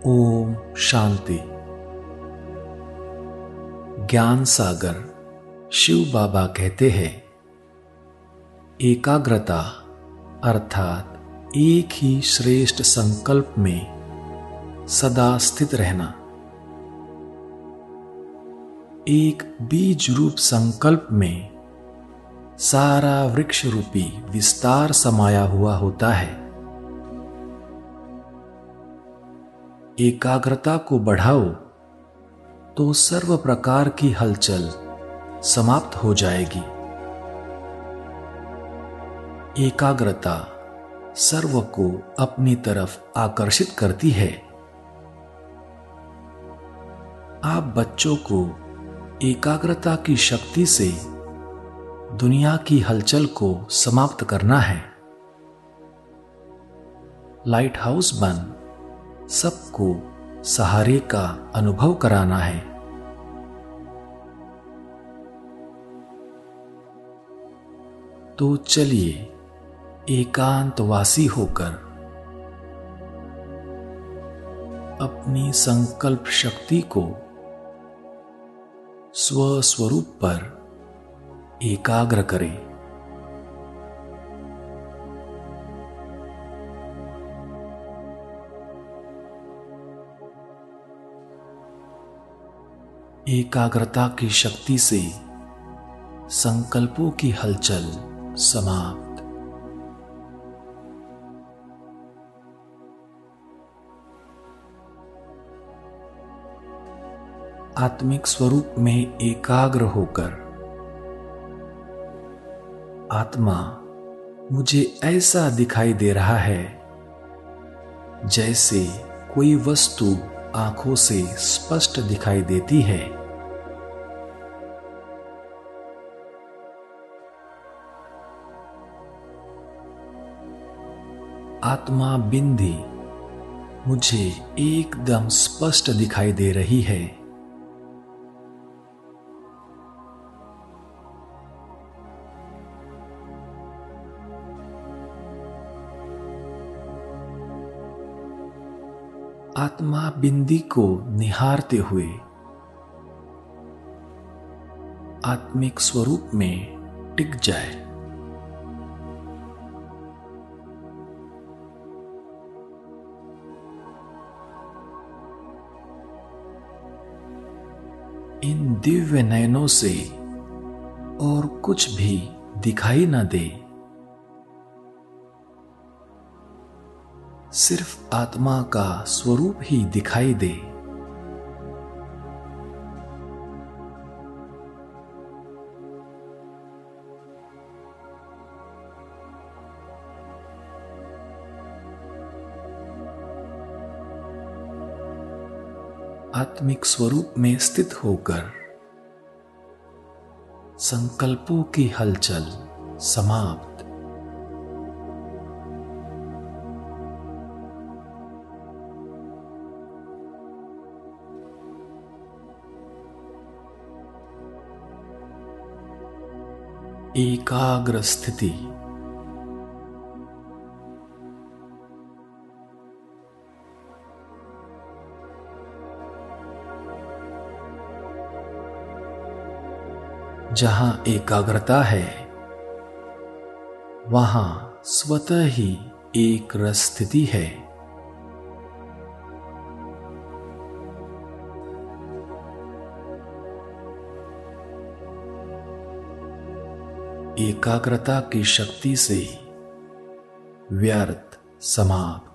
ओम शांति। ज्ञान सागर शिव बाबा कहते हैं, एकाग्रता अर्थात एक ही श्रेष्ठ संकल्प में सदा स्थित रहना। एक बीज रूप संकल्प में सारा वृक्ष रूपी विस्तार समाया हुआ होता है। एकाग्रता को बढ़ाओ तो सर्व प्रकार की हलचल समाप्त हो जाएगी। एकाग्रता सर्व को अपनी तरफ आकर्षित करती है। आप बच्चों को एकाग्रता की शक्ति से दुनिया की हलचल को समाप्त करना है। लाइट हाउस बन सबको सहारे का अनुभव कराना है। तो चलिए एकांतवासी होकर अपनी संकल्प शक्ति को स्वस्वरूप पर एकाग्र करें। एकाग्रता की शक्ति से संकल्पों की हलचल समाप्त। आत्मिक स्वरूप में एकाग्र होकर आत्मा मुझे ऐसा दिखाई दे रहा है जैसे कोई वस्तु आंखों से स्पष्ट दिखाई देती है। आत्मा बिंदी मुझे एकदम स्पष्ट दिखाई दे रही है। आत्मा बिंदी को निहारते हुए आत्मिक स्वरूप में टिक जाए। इन दिव्य नयनों से और कुछ भी दिखाई न दे, सिर्फ आत्मा का स्वरूप ही दिखाई दे। आत्मिक स्वरूप में स्थित होकर संकल्पों की हलचल समाप्त। एकाग्र स्थिति। जहां एकाग्रता है वहां स्वतः ही एक रस स्थिति है। एकाग्रता की शक्ति से व्यर्थ समाप्त।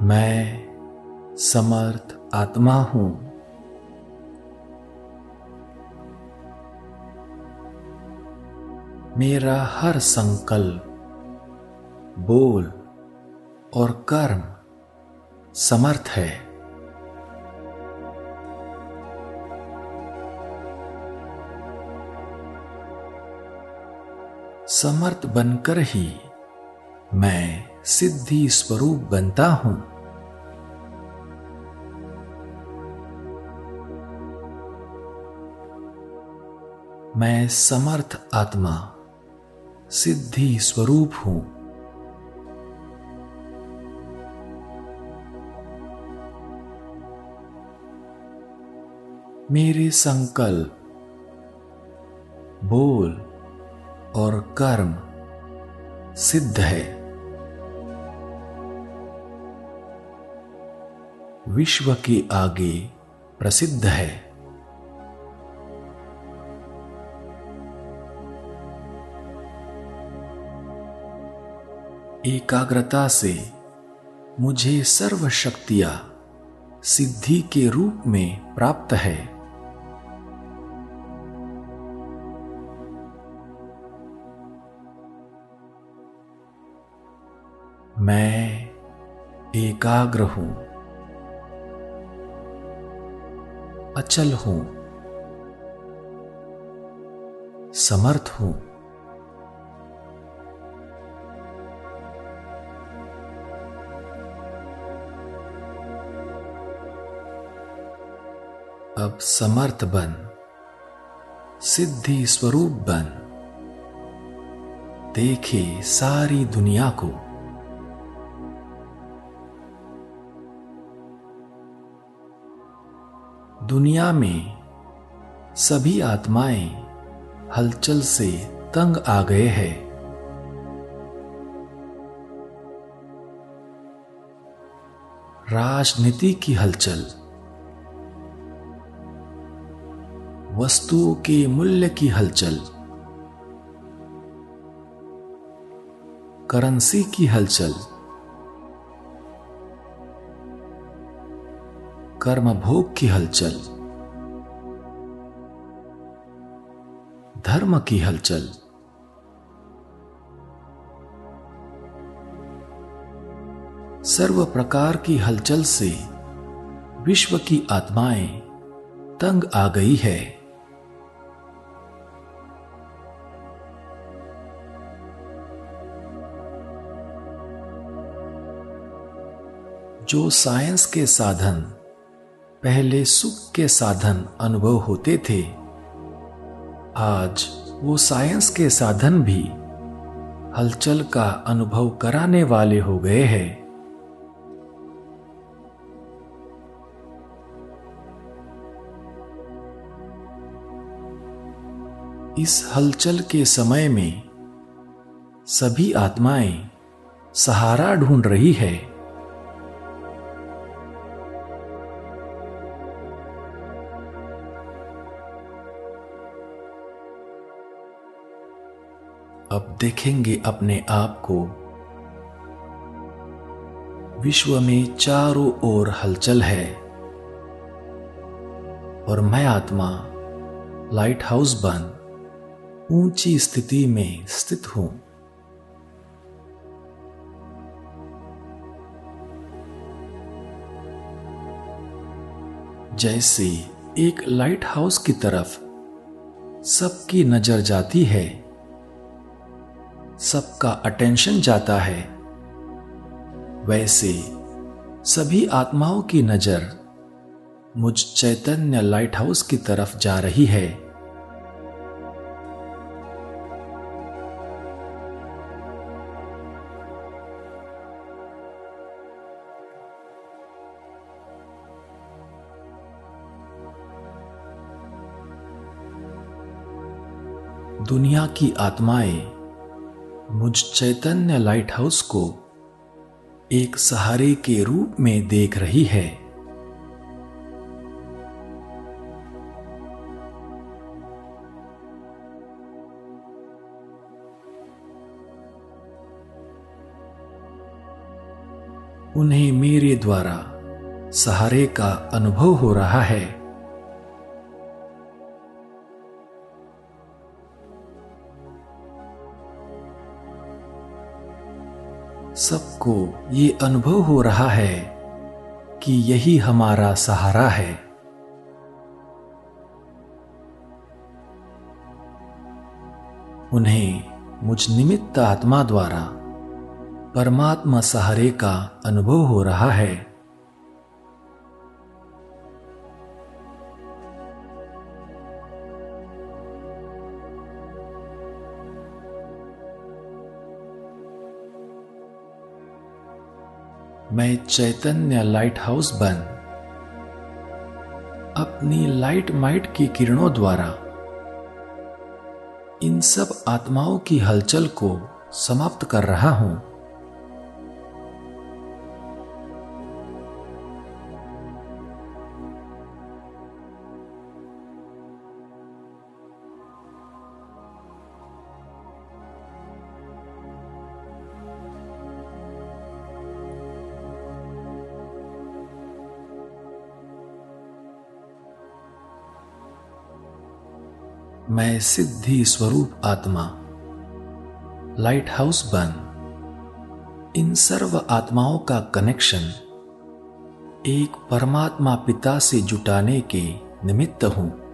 मैं समर्थ आत्मा हूं। मेरा हर संकल्प, बोल और कर्म समर्थ है। समर्थ बनकर ही मैं सिद्धि स्वरूप बनता हूं। मैं समर्थ आत्मा सिद्धि स्वरूप हूं। मेरे संकल्प, बोल और कर्म सिद्ध है। विश्व के आगे प्रसिद्ध है। एकाग्रता से मुझे सर्व शक्तियां सिद्धि के रूप में प्राप्त है। मैं एकाग्र हूं, अचल हूं, समर्थ हूं। अब समर्थ बन, सिद्धि स्वरूप बन, देखे सारी दुनिया को। दुनिया में सभी आत्माएं हलचल से तंग आ गए हैं। राजनीति की हलचल, वस्तुओं के मूल्य की हलचल, करेंसी की हलचल, कर्म भोग की हलचल, धर्म की हलचल, सर्व प्रकार की हलचल से विश्व की आत्माएं तंग आ गई है। जो साइंस के साधन पहले सुख के साधन अनुभव होते थे, आज वो साइंस के साधन भी हलचल का अनुभव कराने वाले हो गए हैं। इस हलचल के समय में सभी आत्माएं सहारा ढूंढ रही है। अब देखेंगे अपने आप को। विश्व में चारों ओर हलचल है और मैं आत्मा लाइट हाउस बन ऊंची स्थिति में स्थित हूं। जैसे एक लाइट हाउस की तरफ सबकी नजर जाती है, सबका अटेंशन जाता है, वैसे सभी आत्माओं की नजर मुझ चैतन्य लाइट हाउस की तरफ जा रही है। दुनिया की आत्माएं मुझ चैतन्य लाइट हाउस को एक सहारे के रूप में देख रही है। उन्हें मेरे द्वारा सहारे का अनुभव हो रहा है। सबको ये अनुभव हो रहा है कि यही हमारा सहारा है। उन्हें मुझ निमित्त आत्मा द्वारा परमात्मा सहारे का अनुभव हो रहा है। मैं चैतन्य लाइट हाउस बन अपनी लाइट माइट की किरणों द्वारा इन सब आत्माओं की हलचल को समाप्त कर रहा हूं। मैं सिद्धि स्वरूप आत्मा लाइट हाउस बन इन सर्व आत्माओं का कनेक्शन एक परमात्मा पिता से जुटाने के निमित्त हूं।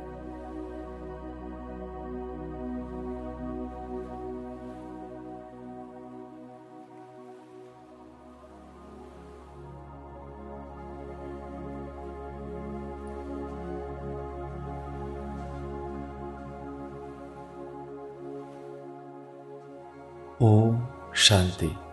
ओम शांति।